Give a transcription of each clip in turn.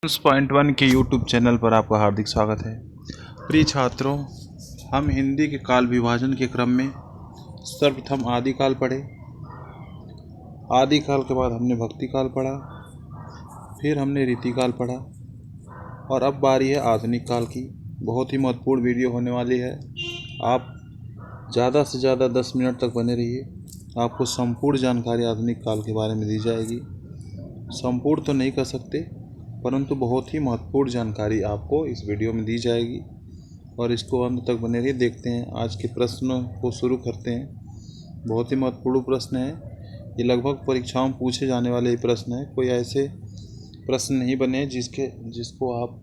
Point one के YouTube channel पर आपका हार्दिक स्वागत है। प्रिय छात्रों, हम हिंदी के काल विभाजन के क्रम में सर्वप्रथम आदिकाल पढ़े। आदिकाल के बाद हमने भक्ति काल पढ़ा, फिर हमने रीतिकाल पढ़ा और अब बारी है आधुनिक काल की। बहुत ही महत्वपूर्ण वीडियो होने वाली है। आप ज़्यादा से ज़्यादा 10 मिनट तक बने रहिए। आपको संपूर्ण जानकारी आधुनिक काल के बारे में दी जाएगी। संपूर्ण तो नहीं कर सकते, परंतु बहुत ही महत्वपूर्ण जानकारी आपको इस वीडियो में दी जाएगी और इसको अंत तक बने रहिए। देखते हैं आज के प्रश्नों को शुरू करते हैं। बहुत ही महत्वपूर्ण प्रश्न है ये, लगभग परीक्षाओं में पूछे जाने वाले प्रश्न है। कोई ऐसे प्रश्न नहीं बने जिसको आप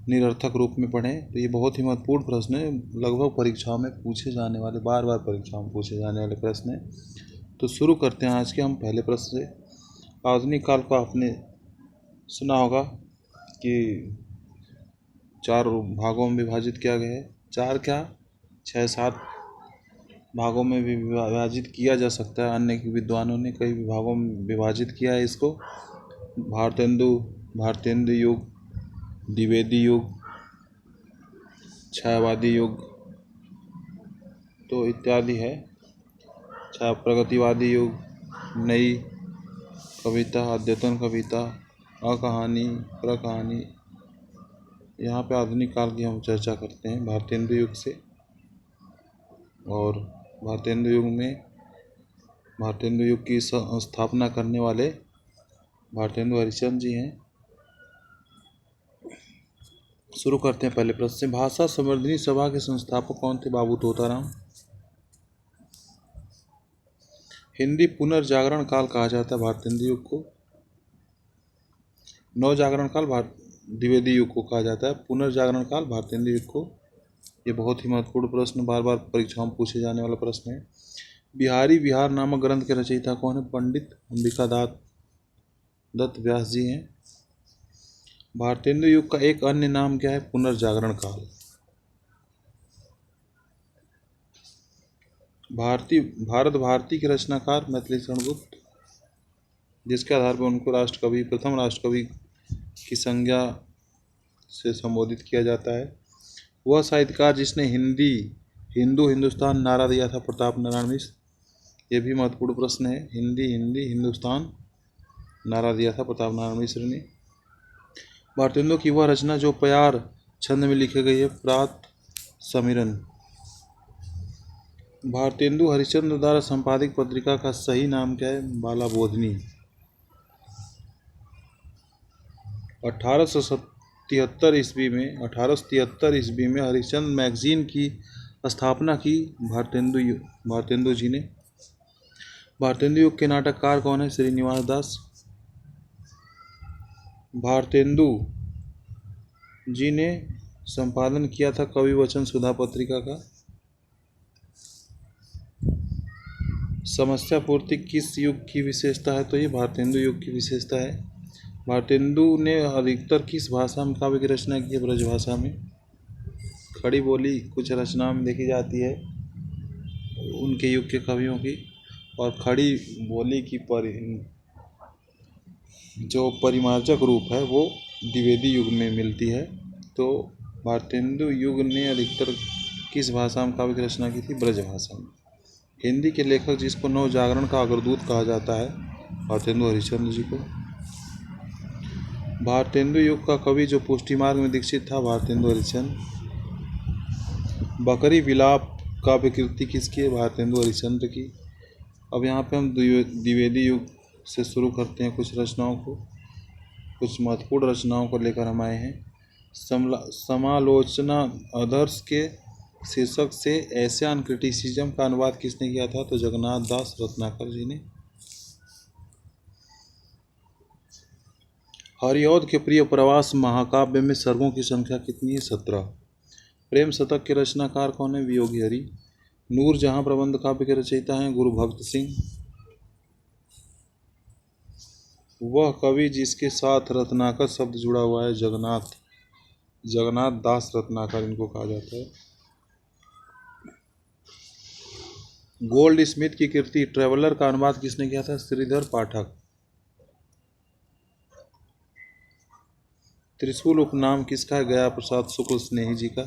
निरर्थक रूप में पढ़ें। तो ये बहुत ही महत्वपूर्ण प्रश्न है, लगभग परीक्षाओं में पूछे जाने वाले, बार बार परीक्षाओं में पूछे जाने वाले प्रश्न है। तो शुरू करते हैं आज के हम पहले प्रश्न से। आधुनिक काल को आपने सुना होगा कि 4 भागों में विभाजित किया गया है। 4 क्या 6-7 भागों में भी विभाजित किया जा सकता है। अन्य विद्वानों ने कई विभागों में विभाजित किया है इसको। भारतेंदु युग, द्विवेदी युग, छायावादी युग तो इत्यादि है। प्रगतिवादी युग, नई कविता, अद्यतन कविता, अकहानी, प्रकहानी। यहाँ पे आधुनिक काल की हम चर्चा करते हैं भारतेंदु युग से। और भारतेंदु युग की स्थापना करने वाले भारतेंदु हरिश्चंद्र जी हैं। शुरू करते हैं पहले प्रश्न से। भाषा संवर्धनी सभा के संस्थापक कौन थे? बाबू तोताराम। हिंदी पुनर्जागरण काल कहा जाता है भारतेंदु युग को। नवजागरण काल द्विवेदी युग को कहा जाता है। पुनर्जागरण काल भारतेंदु युग को। ये बहुत ही महत्वपूर्ण प्रश्न, बार बार परीक्षाओं में पूछे जाने वाला प्रश्न है। बिहारी विहार नामक ग्रंथ के रचयिता कौन है? पंडित अंबिका दत्त व्यास जी हैं। भारतेंदु युग का एक अन्य नाम क्या है? पुनर्जागरण काल। भारत भारती के रचनाकार मैथिली शरण गुप्त, जिसके आधार पर उनको प्रथम राष्ट्रकवि की संज्ञा से संबोधित किया जाता है। वह साहित्यकार जिसने हिंदुस्तान नारा दिया था, प्रताप नारायण मिश्र। ये भी महत्वपूर्ण प्रश्न है। हिंदुस्तान नारा दिया था प्रताप नारायण मिश्र ने। भारतेंदु की वह रचना जो प्यार छंद में लिखी गई है, प्रात समीरन। भारतेंदु हरिश्चंद्र द्वारा संपादित पत्रिका का सही नाम क्या है? बाला बोधनी। 1873 ईस्वी में हरिश्चंद्र मैगजीन की स्थापना की भारतेंदु जी ने। भारतेंदु युग के नाटककार कौन है? श्रीनिवास दास। भारतेंदु जी ने संपादन किया था कवि वचन सुधा पत्रिका का। समस्या पूर्ति किस युग की विशेषता है? तो ये भारतेंदु युग की विशेषता है। भारतेंदु ने अधिकतर किस भाषा में काव्य की रचना की है? ब्रज भाषा में। खड़ी बोली कुछ रचनाओं में देखी जाती है उनके युग के कवियों की, और खड़ी बोली की जो परिमार्जक रूप है वो द्विवेदी युग में मिलती है। तो भारतेंदु युग ने अधिकतर किस भाषा में काव्य की रचना की थी? ब्रज भाषा में। हिंदी के लेखक जिसको नवजागरण का अग्रदूत कहा जाता है, भारतेंदु हरिश्चंद्र जी को। भारतेंदु युग का कवि जो पुष्टि मार्ग में दीक्षित था, भारतेंदु हरिश्चंद्र। बकरी विलाप काव्य कृति किसकी है? भारतेंदु हरिश्चंद्र की। अब यहाँ पे हम द्विवेदी युग से शुरू करते हैं। कुछ महत्वपूर्ण रचनाओं को लेकर हम आए हैं। समालोचना आदर्श के शीर्षक से एशियन क्रिटिसिज्म का अनुवाद किसने किया था? तो जगन्नाथ दास रत्नाकर जी ने। हरिऔध के प्रिय प्रवास महाकाव्य में सर्गों की संख्या कितनी है? 17। प्रेम शतक के रचनाकार कौन है? वियोगी हरि। नूरजहां प्रबंध काव्य के रचयिता हैं गुरु भक्त सिंह। वह कवि जिसके साथ रत्नाकर शब्द जुड़ा हुआ है, जगन्नाथ दास रत्नाकर इनको कहा जाता है। गोल्ड स्मिथ की कृति ट्रेवलर का अनुवाद किसने किया था? श्रीधर पाठक। त्रिशूल उपनाम किसका है? गया प्रसाद शुक्ल स्नेही जी का।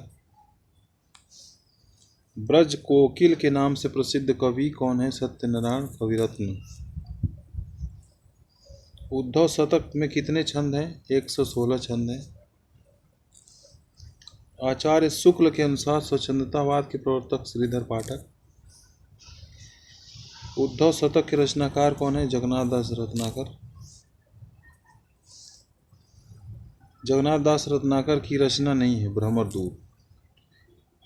ब्रज कोकिल के नाम से प्रसिद्ध कवि कौन है? सत्यनारायण कविरत्न। उद्धव शतक में कितने छंद हैं? 116 छंद हैं। आचार्य शुक्ल के अनुसार स्वच्छंदतावाद के प्रवर्तक श्रीधर पाठक। उद्धव शतक के रचनाकार कौन है? जगन्नाथ दास रत्नाकर। जगन्नाथ दास रत्नाकर की रचना नहीं है भ्रमर दूत।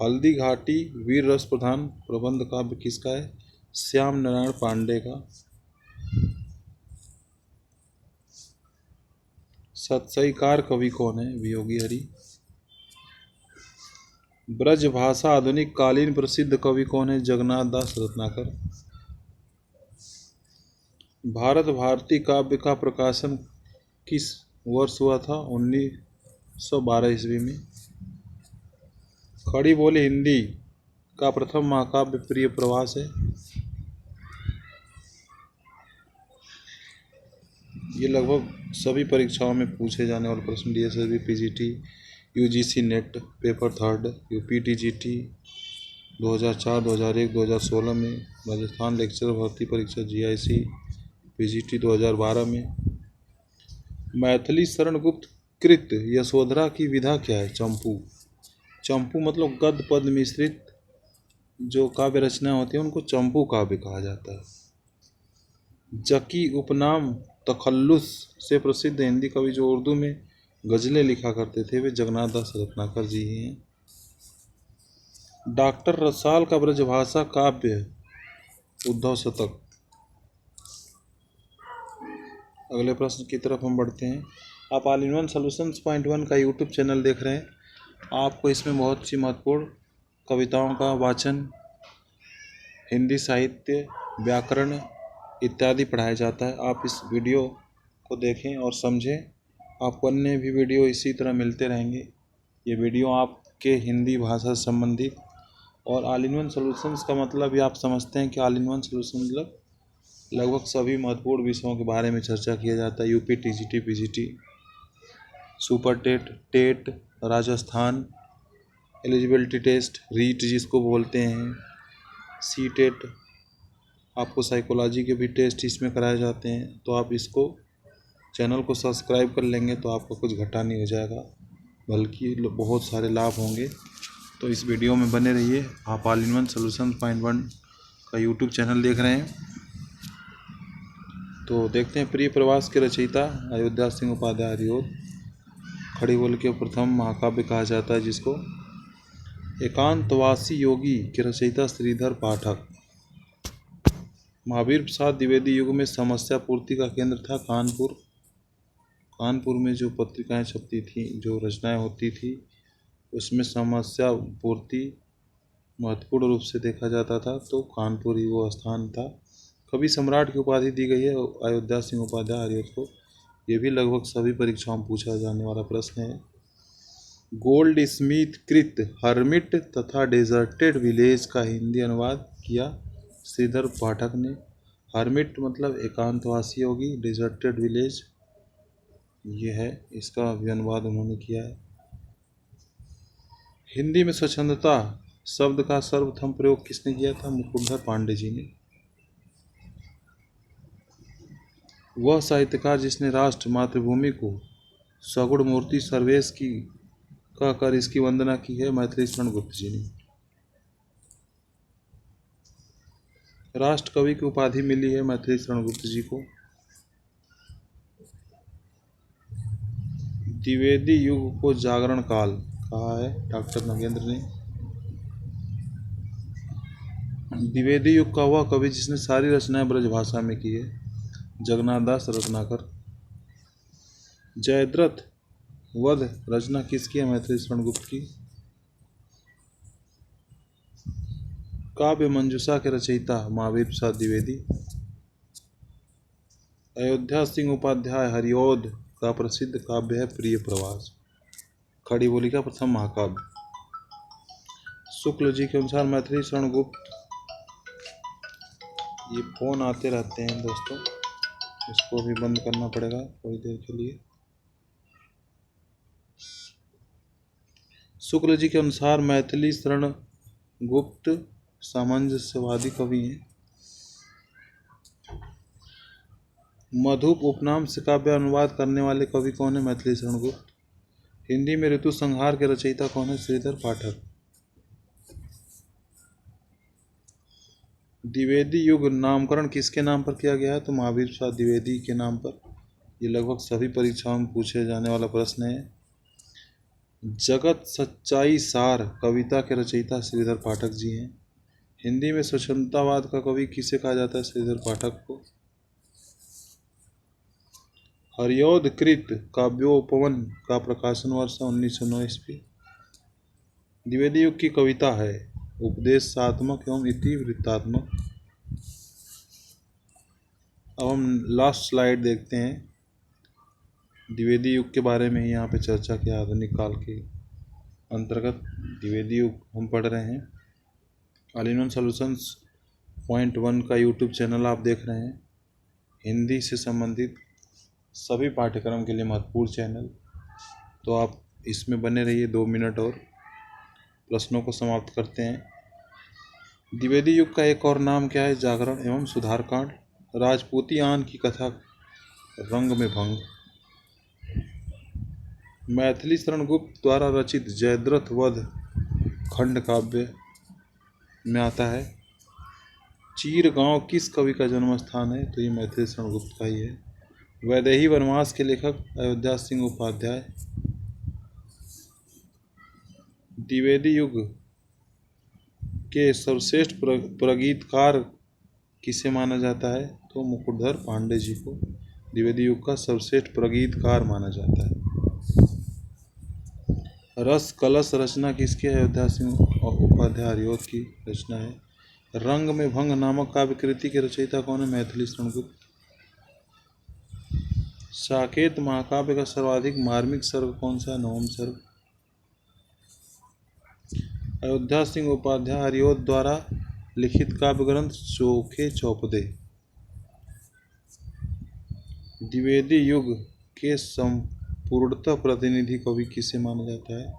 हल्दी घाटी वीर रस प्रधान प्रबंध काव्य किसका है? श्याम नारायण पांडे का। सत्सईकार कवि कौन है? वियोगी हरि। ब्रज भाषा आधुनिक कालीन प्रसिद्ध कवि कौन है? जगन्नाथ दास रत्नाकर। भारत भारती काव्य का प्रकाशन किस वर्ष हुआ था? 1912 ईस्वी में। खड़ी बोली हिंदी का प्रथम महाकाव्य प्रिय प्रवास है। ये लगभग सभी परीक्षाओं में पूछे जाने वाले प्रश्न। DSSB, PGT, UGC net paper third, UPTGT 2004, 2001, 2016 में, राजस्थान लेक्चर भर्ती परीक्षा जीआईसी पीजीटी 2012 में। मैथिली शरण गुप्त कृत यशोधरा की विधा क्या है? चंपू। चंपू मतलब गद्य पद मिश्रित जो काव्य रचनाएं होती हैं उनको चंपू काव्य कहा जाता है। जकी उपनाम तखल्लुस से प्रसिद्ध हिंदी कवि जो उर्दू में गजलें लिखा करते थे वे जगन्नाथ दास रत्नाकर जी ही हैं। डॉक्टर रसाल का ब्रजभाषा काव्य है उद्धव शतक। अगले प्रश्न की तरफ हम बढ़ते हैं। आप all in one solutions point 1 का यूट्यूब चैनल देख रहे हैं। आपको इसमें बहुत सी महत्वपूर्ण कविताओं का वाचन, हिंदी साहित्य, व्याकरण इत्यादि पढ़ाया जाता है। आप इस वीडियो को देखें और समझें। आपको अन्य भी वीडियो इसी तरह मिलते रहेंगे। ये वीडियो आपके हिंदी भाषा से संबंधित और ऑल इन वन सॉल्यूशंस का मतलब भी आप समझते हैं कि ऑल इन वन सॉल्यूशन मतलब लगभग सभी महत्वपूर्ण विषयों के बारे में चर्चा किया जाता है। UP, TGT, PGT, super TET, TET, Rajasthan eligibility test, REET जिसको बोलते हैं, सी टेट, आपको साइकोलॉजी के भी टेस्ट इसमें कराए जाते हैं। तो आप इसको चैनल को सब्सक्राइब कर लेंगे तो आपको कुछ घाटा नहीं हो जाएगा, बल्कि बहुत सारे लाभ होंगे। तो इस वीडियो में बने रहिए। आप all in one solution point 1 का यूट्यूब चैनल देख रहे हैं। तो देखते हैं प्रिय प्रवास के रचयिता अयोध्या सिंह उपाध्याय हरिओद। खड़ी बोल के प्रथम महाकाव्य कहा जाता है जिसको। एकांतवासी योगी के रचयिता श्रीधर पाठक। महावीर प्रसाद द्विवेदी युग में समस्या पूर्ति का केंद्र था कानपुर। कानपुर में जो पत्रिकाएं छपती थी, जो रचनाएं होती थी, उसमें समस्या पूर्ति महत्वपूर्ण रूप से देखा जाता था। तो कानपुर ही वो स्थान था। कवि सम्राट की उपाधि दी गई है अयोध्या सिंह उपाध्याय हरिओद को। ये भी लगभग सभी परीक्षाओं में पूछा जाने वाला प्रश्न है। गोल्ड स्मिथ कृत हर्मिट तथा डेजर्टेड विलेज का हिंदी अनुवाद किया श्रीधर पाठक ने। हर्मिट मतलब एकांतवासी होगी, डेजर्टेड विलेज ये है, इसका भी अनुवाद उन्होंने किया है। हिंदी में स्वच्छंदता शब्द का सर्वप्रथम प्रयोग किसने किया था? मुकुंदर पांडे जी ने। वह साहित्यकार जिसने राष्ट्र मातृभूमि को सगुण मूर्ति सर्वेश की कहकर इसकी वंदना की है? मैथिली शरण गुप्त जी ने। राष्ट्र कवि की उपाधि मिली है मैथिली शरण गुप्त जी को। द्विवेदी युग को जागरण काल कहा है डॉक्टर नगेंद्र ने। द्विवेदी युग का वह कवि जिसने सारी रचनाएं ब्रजभाषा में की है? जगन्नाथ दास रत्नाकर। जयद्रथ वध रचना किसकी है? मैथिली शरण गुप्त की। काव्य मंजूषा के रचयिता महावीर प्रसाद द्विवेदी। अयोध्या सिंह उपाध्याय हरिओद का प्रसिद्ध काव्य है प्रिय प्रवास। खड़ी बोली का प्रथम महाकाव्य। शुक्ल जी के अनुसार मैथिली शरण गुप्त। ये फोन आते रहते हैं दोस्तों, इसको भी बंद करना पड़ेगा थोड़ी देर के लिए। शुक्ल जी के अनुसार मैथिली शरण गुप्त सामंजस्यवादी कवि हैं। मधुप उपनाम से काव्य अनुवाद करने वाले कवि कौन है? मैथिली शरण गुप्त। हिंदी में ऋतु संहार के रचयिता कौन है? श्रीधर पाठक। द्विवेदी युग नामकरण किसके नाम पर किया गया है? तो महावीर प्रसाद द्विवेदी के नाम पर। ये लगभग सभी परीक्षाओं में पूछे जाने वाला प्रश्न है। जगत सच्चाई सार कविता के रचयिता श्रीधर पाठक जी हैं। हिंदी में स्वच्छंदतावाद का कवि किसे कहा जाता है? श्रीधर पाठक को। हरिऔधकृत काव्योपवन का प्रकाशन वर्ष 1909 ईस्वी। द्विवेदी युग की कविता है उपदेशात्मक एवं इतिवृत्तात्मक। अब हम लास्ट स्लाइड देखते हैं। द्विवेदी युग के बारे में ही यहाँ पे चर्चा किया। आधुनिक काल के अंतर्गत द्विवेदी युग हम पढ़ रहे हैं। ऑल इन वन सॉल्यूशंस .1 का यूट्यूब चैनल आप देख रहे हैं। हिंदी से संबंधित सभी पाठ्यक्रम के लिए महत्वपूर्ण चैनल। तो आप इसमें बने रहिए। 2 मिनट और प्रश्नों को समाप्त करते हैं। द्विवेदी युग का एक और नाम क्या है? जागरण एवं सुधारकांड। राजपूती आन की कथा रंग में भंग। मैथिली शरण गुप्त द्वारा रचित जयद्रथ वध खंड काव्य में आता है। चीर गांव किस कवि का जन्म स्थान है? तो ये मैथिली शरण गुप्त का ही है। वैदेही वनवास के लेखक अयोध्या सिंह उपाध्याय। द्विवेदी युग के सर्वश्रेष्ठ प्रगीतकार किसे माना जाता है? तो मुकुटधर पांडे जी को द्विवेदी युग का सर्वश्रेष्ठ प्रगीतकार माना जाता है। रस कलश रचना किसकी है? अयोध्या सिंह उपाध्याय हरिऔध की रचना है। रंग में भंग नामक काव्य कृति के रचयिता कौन है? मैथिली शरण गुप्त। साकेत महाकाव्य का सर्वाधिक मार्मिक सर्ग कौन सा है? नवम सर्ग। अयोध्या सिंह उपाध्याय हरिऔध द्वारा लिखित काव्य ग्रंथ चोखे चौपदे। द्विवेदी युग के संपूर्णतः प्रतिनिधि कवि किसे माना जाता है?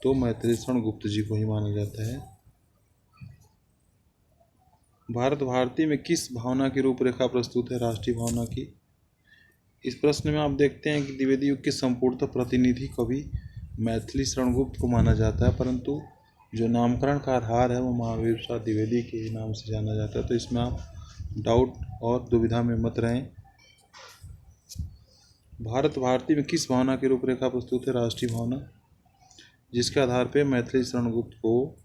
तो मैथिली शरण गुप्त जी को ही माना जाता है। भारत भारती में किस भावना की रूपरेखा प्रस्तुत है? राष्ट्रीय भावना की। इस प्रश्न में आप देखते हैं कि द्विवेदी युग के संपूर्णतः प्रतिनिधि कवि मैथिली शरण गुप्त को माना जाता है, परंतु जो नामकरण का आधार है वो महावीर प्रसाद द्विवेदी के नाम से जाना जाता है। तो इसमें आप डाउट और दुविधा में मत रहें। भारत भारती में किस भावना की रूपरेखा प्रस्तुत है? राष्ट्रीय भावना, जिसके आधार पर मैथिली शरण गुप्त को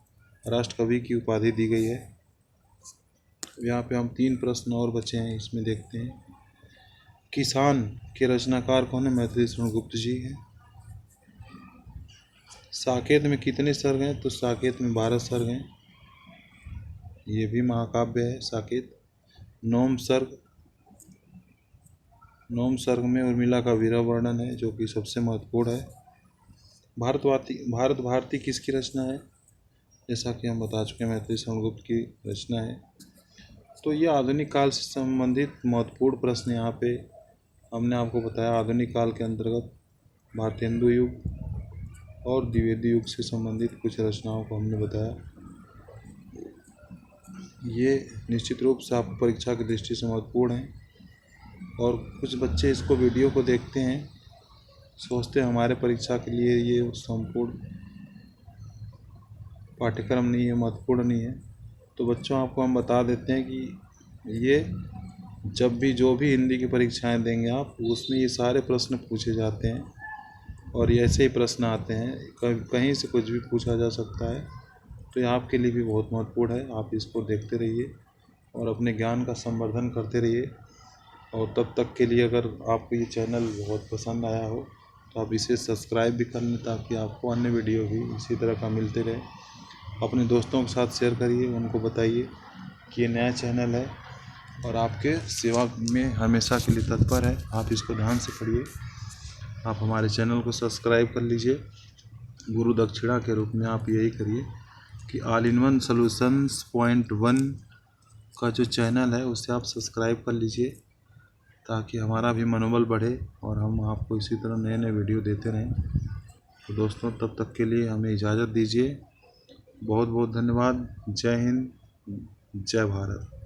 राष्ट्र कवि की उपाधि दी गई है। यहाँ पे हम 3 प्रश्न और बचे हैं, इसमें देखते हैं। किसान के रचनाकार कौन है? मैथिली शरण गुप्त जी हैं। साकेत में कितने सर्ग हैं? तो साकेत में 12 सर्ग हैं। ये भी महाकाव्य है साकेत। नवम सर्ग में उर्मिला का वीरा वर्णन है, जो कि सबसे महत्वपूर्ण है। भारत भारती किसकी रचना है? जैसा कि हम बता चुके हैं, मैथिली शरण गुप्त की रचना है। तो ये आधुनिक काल से संबंधित महत्वपूर्ण प्रश्न यहाँ पे हमने आपको बताया। आधुनिक काल के अंतर्गत भारतेंदु युग और द्विवेदी युग से संबंधित कुछ रचनाओं को हमने बताया। ये निश्चित रूप से आपको परीक्षा की दृष्टि से महत्वपूर्ण है। और कुछ बच्चे इसको वीडियो को देखते हैं, सोचते हैं हमारे परीक्षा के लिए ये संपूर्ण पाठ्यक्रम नहीं है, महत्वपूर्ण नहीं है। तो बच्चों, आपको हम बता देते हैं कि ये जब भी जो भी हिंदी की परीक्षाएं देंगे आप, उसमें ये सारे प्रश्न पूछे जाते हैं और ऐसे ही प्रश्न आते हैं। कहीं से कुछ भी पूछा जा सकता है। तो ये आपके लिए भी बहुत महत्वपूर्ण है। आप इसको देखते रहिए और अपने ज्ञान का संवर्धन करते रहिए। और तब तक के लिए अगर आपको ये चैनल बहुत पसंद आया हो तो आप इसे सब्सक्राइब भी कर लें, ताकि आपको अन्य वीडियो भी इसी तरह का मिलते रहे। अपने दोस्तों के साथ शेयर करिए, उनको बताइए कि ये नया चैनल है और आपके सेवा में हमेशा के लिए तत्पर है। आप इसको ध्यान से पढ़िए। आप हमारे चैनल को सब्सक्राइब कर लीजिए। गुरु दक्षिणा के रूप में आप यही करिए कि ऑल इन वन सॉल्यूशंस .1 का जो चैनल है उसे आप सब्सक्राइब कर लीजिए, ताकि हमारा भी मनोबल बढ़े और हम आपको इसी तरह नए नए वीडियो देते रहें। तो दोस्तों तब तक के लिए हमें इजाज़त दीजिए। बहुत बहुत धन्यवाद। जय हिंद, जय भारत।